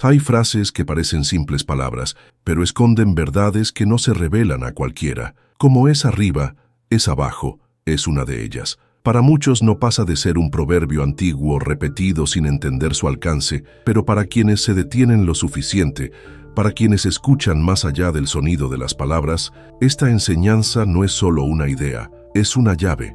Hay frases que parecen simples palabras, pero esconden verdades que no se revelan a cualquiera. Como es arriba, es abajo, es una de ellas. Para muchos no pasa de ser un proverbio antiguo repetido sin entender su alcance, pero para quienes se detienen lo suficiente, para quienes escuchan más allá del sonido de las palabras, esta enseñanza no es solo una idea, es una llave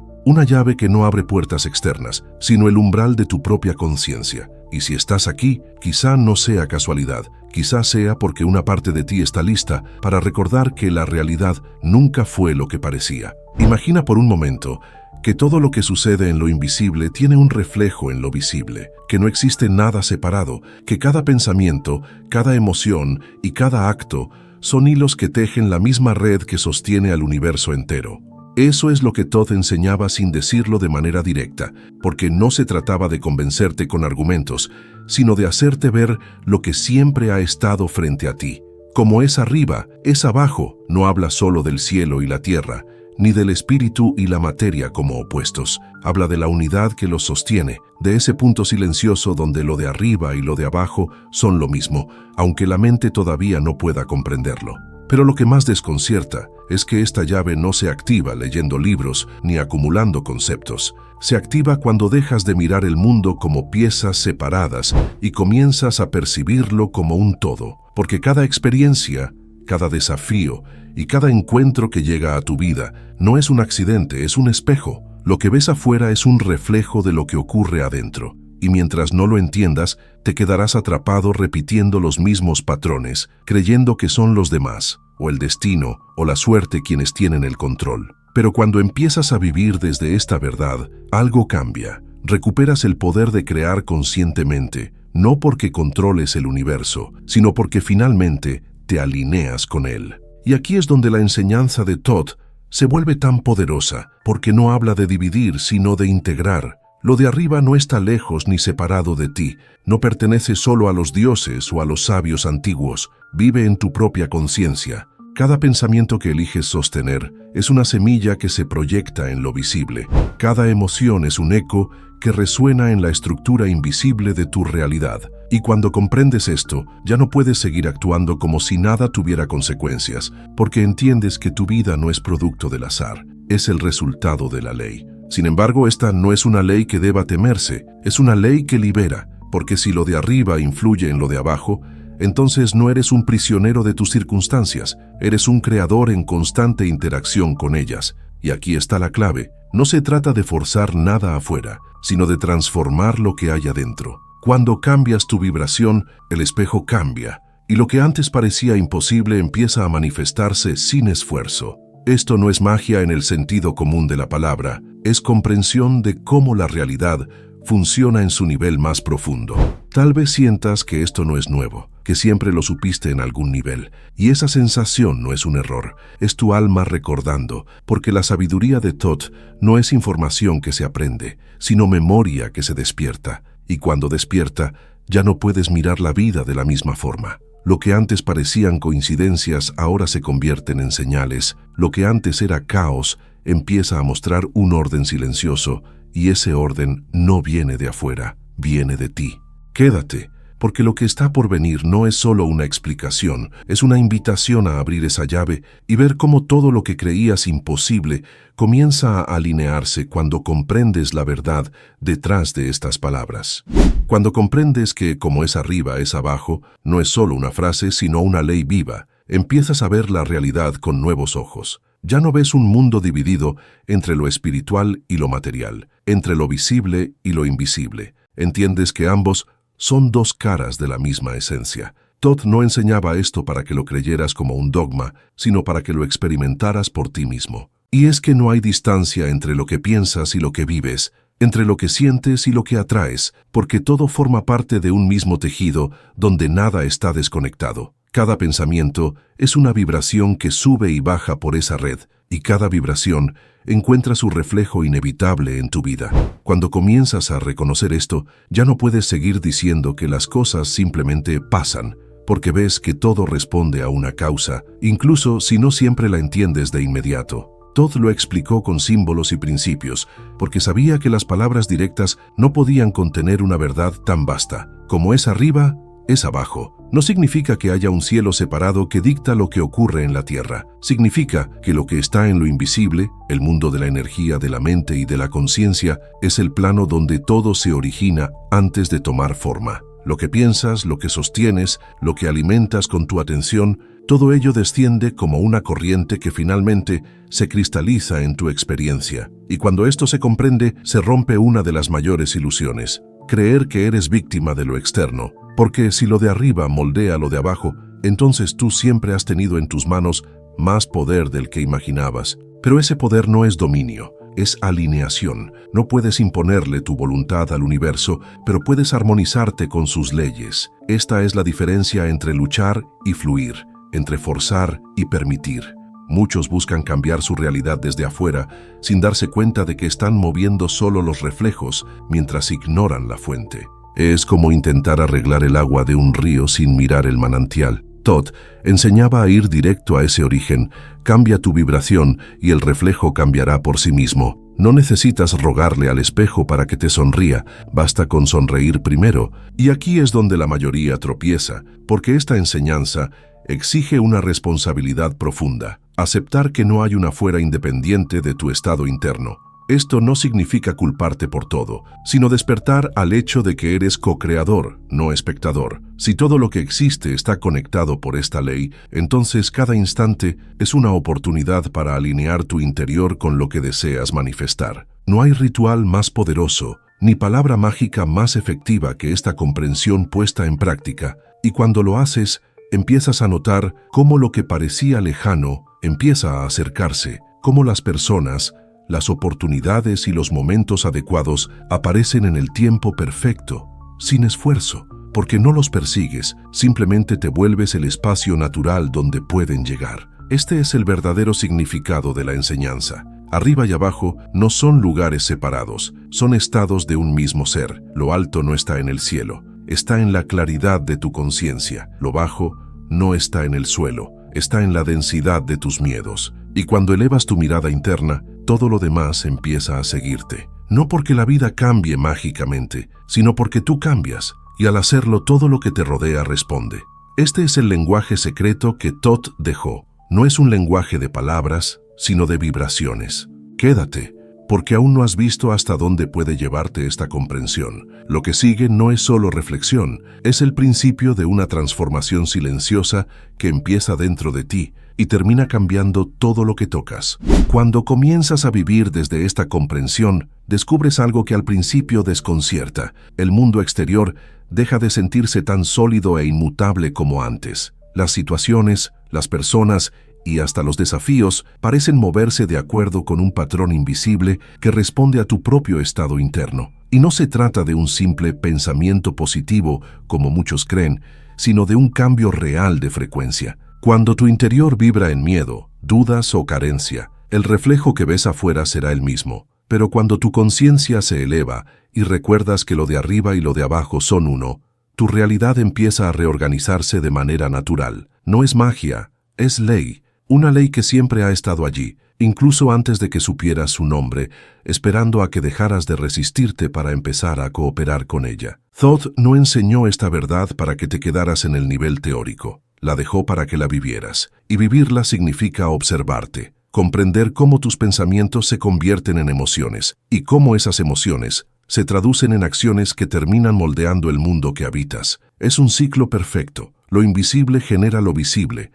que no abre puertas externas, sino el umbral de tu propia conciencia. Y si estás aquí, quizá no sea casualidad, quizá sea porque una parte de ti está lista para recordar que la realidad nunca fue lo que parecía. Imagina por un momento que todo lo que sucede en lo invisible tiene un reflejo en lo visible, que no existe nada separado, que cada pensamiento, cada emoción y cada acto son hilos que tejen la misma red que sostiene al universo entero. Eso es lo que Todd enseñaba sin decirlo de manera directa, porque no se trataba de convencerte con argumentos, sino de hacerte ver lo que siempre ha estado frente a ti. Como es arriba, es abajo, no habla solo del cielo y la tierra, ni del espíritu y la materia como opuestos. Habla de la unidad que los sostiene, de ese punto silencioso donde lo de arriba y lo de abajo son lo mismo, aunque la mente todavía no pueda comprenderlo. Pero lo que más desconcierta es que esta llave no se activa leyendo libros ni acumulando conceptos. Se activa cuando dejas de mirar el mundo como piezas separadas y comienzas a percibirlo como un todo. Porque cada experiencia, cada desafío y cada encuentro que llega a tu vida no es un accidente, es un espejo. Lo que ves afuera es un reflejo de lo que ocurre adentro. Y mientras no lo entiendas, te quedarás atrapado repitiendo los mismos patrones, creyendo que son los demás, o el destino, o la suerte quienes tienen el control. Pero cuando empiezas a vivir desde esta verdad, algo cambia. Recuperas el poder de crear conscientemente, no porque controles el universo, sino porque finalmente te alineas con él. Y aquí es donde la enseñanza de Todd se vuelve tan poderosa, porque no habla de dividir, sino de integrar. Lo de arriba no está lejos ni separado de ti, no pertenece solo a los dioses o a los sabios antiguos, vive en tu propia conciencia. Cada pensamiento que eliges sostener es una semilla que se proyecta en lo visible. Cada emoción es un eco que resuena en la estructura invisible de tu realidad. Y cuando comprendes esto, ya no puedes seguir actuando como si nada tuviera consecuencias, porque entiendes que tu vida no es producto del azar, es el resultado de la ley. Sin embargo, esta no es una ley que deba temerse, es una ley que libera, porque si lo de arriba influye en lo de abajo, entonces no eres un prisionero de tus circunstancias, eres un creador en constante interacción con ellas. Y aquí está la clave, no se trata de forzar nada afuera, sino de transformar lo que hay adentro. Cuando cambias tu vibración, el espejo cambia, y lo que antes parecía imposible empieza a manifestarse sin esfuerzo. Esto no es magia en el sentido común de la palabra, es comprensión de cómo la realidad funciona en su nivel más profundo. Tal vez sientas que esto no es nuevo, que siempre lo supiste en algún nivel, y esa sensación no es un error, es tu alma recordando, porque la sabiduría de Todd no es información que se aprende, sino memoria que se despierta, y cuando despierta, ya no puedes mirar la vida de la misma forma. Lo que antes parecían coincidencias ahora se convierten en señales. Lo que antes era caos empieza a mostrar un orden silencioso, y ese orden no viene de afuera, viene de ti. Quédate, porque lo que está por venir no es solo una explicación, es una invitación a abrir esa llave y ver cómo todo lo que creías imposible comienza a alinearse cuando comprendes la verdad detrás de estas palabras. Cuando comprendes que como es arriba es abajo, no es solo una frase sino una ley viva, empiezas a ver la realidad con nuevos ojos. Ya no ves un mundo dividido entre lo espiritual y lo material, entre lo visible y lo invisible. Entiendes que ambos son dos caras de la misma esencia. Todd no enseñaba esto para que lo creyeras como un dogma, sino para que lo experimentaras por ti mismo. Y es que no hay distancia entre lo que piensas y lo que vives, entre lo que sientes y lo que atraes, porque todo forma parte de un mismo tejido donde nada está desconectado. Cada pensamiento es una vibración que sube y baja por esa red, y cada vibración encuentra su reflejo inevitable en tu vida. Cuando comienzas a reconocer esto, ya no puedes seguir diciendo que las cosas simplemente pasan, porque ves que todo responde a una causa, incluso si no siempre la entiendes de inmediato. Todd lo explicó con símbolos y principios, porque sabía que las palabras directas no podían contener una verdad tan vasta. Como es arriba, es abajo, no significa que haya un cielo separado que dicta lo que ocurre en la tierra. Significa que lo que está en lo invisible, el mundo de la energía, de la mente y de la conciencia, es el plano donde todo se origina antes de tomar forma. Lo que piensas, lo que sostienes, lo que alimentas con tu atención, todo ello desciende como una corriente que finalmente se cristaliza en tu experiencia. Y cuando esto se comprende, se rompe una de las mayores ilusiones: creer que eres víctima de lo externo. Porque si lo de arriba moldea lo de abajo, entonces tú siempre has tenido en tus manos más poder del que imaginabas. Pero ese poder no es dominio, es alineación. No puedes imponerle tu voluntad al universo, pero puedes armonizarte con sus leyes. Esta es la diferencia entre luchar y fluir, entre forzar y permitir. Muchos buscan cambiar su realidad desde afuera, sin darse cuenta de que están moviendo solo los reflejos mientras ignoran la fuente. Es como intentar arreglar el agua de un río sin mirar el manantial. Todd enseñaba a ir directo a ese origen. Cambia tu vibración y el reflejo cambiará por sí mismo. No necesitas rogarle al espejo para que te sonría, basta con sonreír primero. Y aquí es donde la mayoría tropieza, porque esta enseñanza exige una responsabilidad profunda. Aceptar que no hay una fuera independiente de tu estado interno. Esto no significa culparte por todo, sino despertar al hecho de que eres co-creador, no espectador. Si todo lo que existe está conectado por esta ley, entonces cada instante es una oportunidad para alinear tu interior con lo que deseas manifestar. No hay ritual más poderoso, ni palabra mágica más efectiva que esta comprensión puesta en práctica, y cuando lo haces, empiezas a notar cómo lo que parecía lejano empieza a acercarse, cómo las personas, las oportunidades y los momentos adecuados aparecen en el tiempo perfecto, sin esfuerzo, porque no los persigues, simplemente te vuelves el espacio natural donde pueden llegar. Este es el verdadero significado de la enseñanza. Arriba y abajo no son lugares separados, son estados de un mismo ser. Lo alto no está en el cielo, está en la claridad de tu conciencia. Lo bajo no está en el suelo, está en la densidad de tus miedos. Y cuando elevas tu mirada interna, todo lo demás empieza a seguirte. No porque la vida cambie mágicamente, sino porque tú cambias, y al hacerlo todo lo que te rodea responde. Este es el lenguaje secreto que Todd dejó. No es un lenguaje de palabras, sino de vibraciones. Quédate, porque aún no has visto hasta dónde puede llevarte esta comprensión. Lo que sigue no es solo reflexión, es el principio de una transformación silenciosa que empieza dentro de ti y termina cambiando todo lo que tocas. Cuando comienzas a vivir desde esta comprensión, descubres algo que al principio desconcierta. El mundo exterior deja de sentirse tan sólido e inmutable como antes. Las situaciones, las personas y hasta los desafíos parecen moverse de acuerdo con un patrón invisible que responde a tu propio estado interno. Y no se trata de un simple pensamiento positivo, como muchos creen, sino de un cambio real de frecuencia. Cuando tu interior vibra en miedo, dudas o carencia, el reflejo que ves afuera será el mismo. Pero cuando tu conciencia se eleva y recuerdas que lo de arriba y lo de abajo son uno, tu realidad empieza a reorganizarse de manera natural. No es magia, es ley. Una ley que siempre ha estado allí, incluso antes de que supieras su nombre, esperando a que dejaras de resistirte para empezar a cooperar con ella. Todd no enseñó esta verdad para que te quedaras en el nivel teórico. La dejó para que la vivieras. Y vivirla significa observarte, comprender cómo tus pensamientos se convierten en emociones y cómo esas emociones se traducen en acciones que terminan moldeando el mundo que habitas. Es un ciclo perfecto. Lo invisible genera lo visible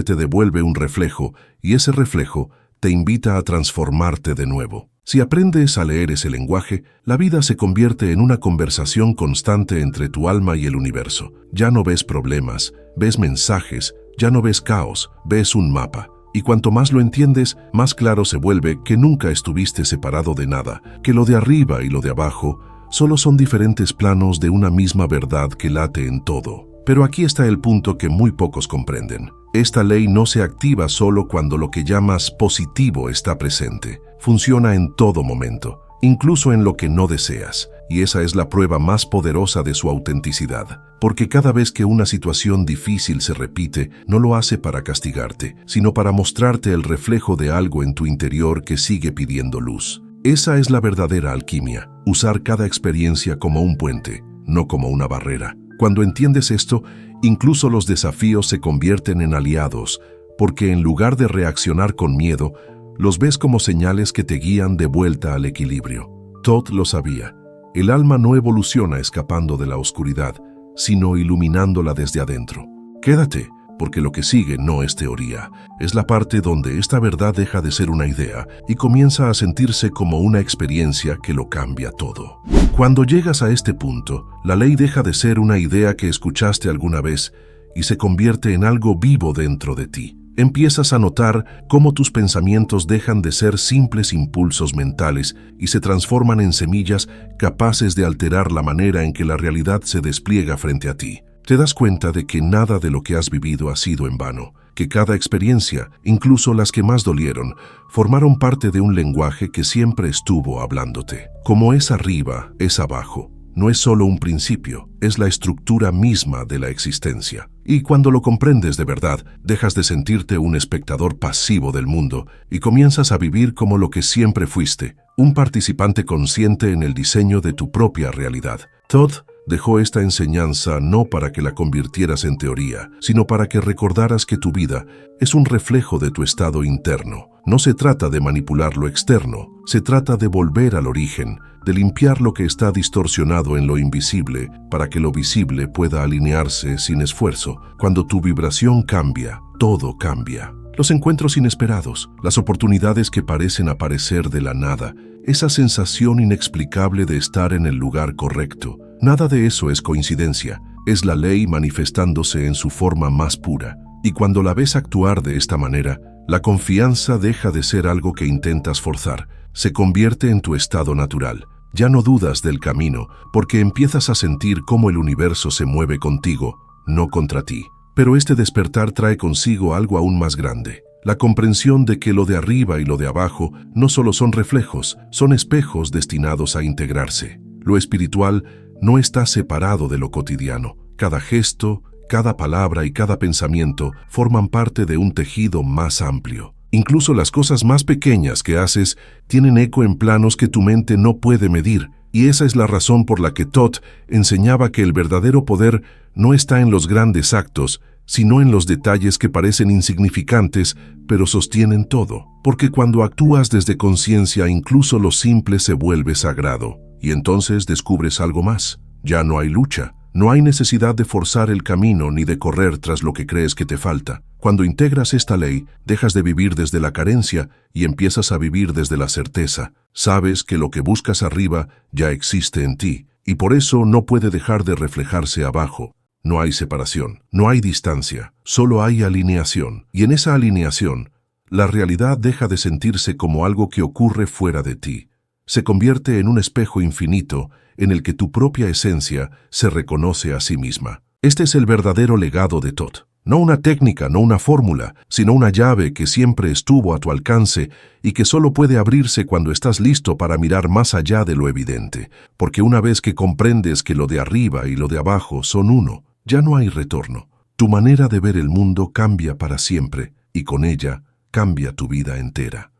te devuelve un reflejo y ese reflejo te invita a transformarte de nuevo. Si aprendes a leer ese lenguaje, la vida se convierte en una conversación constante entre tu alma y el universo. Ya no ves problemas, ves mensajes, ya no ves caos, ves un mapa. Y cuanto más lo entiendes, más claro se vuelve que nunca estuviste separado de nada, que lo de arriba y lo de abajo solo son diferentes planos de una misma verdad que late en todo. Pero aquí está el punto que muy pocos comprenden. Esta ley no se activa solo cuando lo que llamas positivo está presente. Funciona en todo momento, incluso en lo que no deseas. Y esa es la prueba más poderosa de su autenticidad. Porque cada vez que una situación difícil se repite, no lo hace para castigarte, sino para mostrarte el reflejo de algo en tu interior que sigue pidiendo luz. Esa es la verdadera alquimia, usar cada experiencia como un puente, no como una barrera. Cuando entiendes esto, incluso los desafíos se convierten en aliados, porque en lugar de reaccionar con miedo, los ves como señales que te guían de vuelta al equilibrio. Todd lo sabía. El alma no evoluciona escapando de la oscuridad, sino iluminándola desde adentro. Quédate, porque lo que sigue no es teoría. Es la parte donde esta verdad deja de ser una idea y comienza a sentirse como una experiencia que lo cambia todo. Cuando llegas a este punto, la ley deja de ser una idea que escuchaste alguna vez y se convierte en algo vivo dentro de ti. Empiezas a notar cómo tus pensamientos dejan de ser simples impulsos mentales y se transforman en semillas capaces de alterar la manera en que la realidad se despliega frente a ti. Te das cuenta de que nada de lo que has vivido ha sido en vano, que cada experiencia, incluso las que más dolieron, formaron parte de un lenguaje que siempre estuvo hablándote. Como es arriba, es abajo. No es solo un principio, es la estructura misma de la existencia. Y cuando lo comprendes de verdad, dejas de sentirte un espectador pasivo del mundo y comienzas a vivir como lo que siempre fuiste, un participante consciente en el diseño de tu propia realidad. Todd dejó esta enseñanza no para que la convirtieras en teoría, sino para que recordaras que tu vida es un reflejo de tu estado interno. No se trata de manipular lo externo, se trata de volver al origen, de limpiar lo que está distorsionado en lo invisible para que lo visible pueda alinearse sin esfuerzo. Cuando tu vibración cambia, todo cambia. Los encuentros inesperados, las oportunidades que parecen aparecer de la nada, esa sensación inexplicable de estar en el lugar correcto. Nada de eso es coincidencia, es la ley manifestándose en su forma más pura. Y cuando la ves actuar de esta manera, la confianza deja de ser algo que intentas forzar, se convierte en tu estado natural. Ya no dudas del camino, porque empiezas a sentir cómo el universo se mueve contigo, no contra ti. Pero este despertar trae consigo algo aún más grande. La comprensión de que lo de arriba y lo de abajo no solo son reflejos, son espejos destinados a integrarse. Lo espiritual no está separado de lo cotidiano. Cada gesto, cada palabra y cada pensamiento forman parte de un tejido más amplio. Incluso las cosas más pequeñas que haces tienen eco en planos que tu mente no puede medir. Y esa es la razón por la que Todd enseñaba que el verdadero poder no está en los grandes actos, sino en los detalles que parecen insignificantes, pero sostienen todo. Porque cuando actúas desde conciencia, incluso lo simple se vuelve sagrado. Y entonces descubres algo más. Ya no hay lucha. No hay necesidad de forzar el camino ni de correr tras lo que crees que te falta. Cuando integras esta ley, dejas de vivir desde la carencia y empiezas a vivir desde la certeza. Sabes que lo que buscas arriba ya existe en ti, y por eso no puede dejar de reflejarse abajo. No hay separación, no hay distancia, solo hay alineación. Y en esa alineación, la realidad deja de sentirse como algo que ocurre fuera de ti. Se convierte en un espejo infinito en el que tu propia esencia se reconoce a sí misma. Este es el verdadero legado de Todd. No una técnica, no una fórmula, sino una llave que siempre estuvo a tu alcance y que solo puede abrirse cuando estás listo para mirar más allá de lo evidente. Porque una vez que comprendes que lo de arriba y lo de abajo son uno, ya no hay retorno. Tu manera de ver el mundo cambia para siempre y con ella cambia tu vida entera.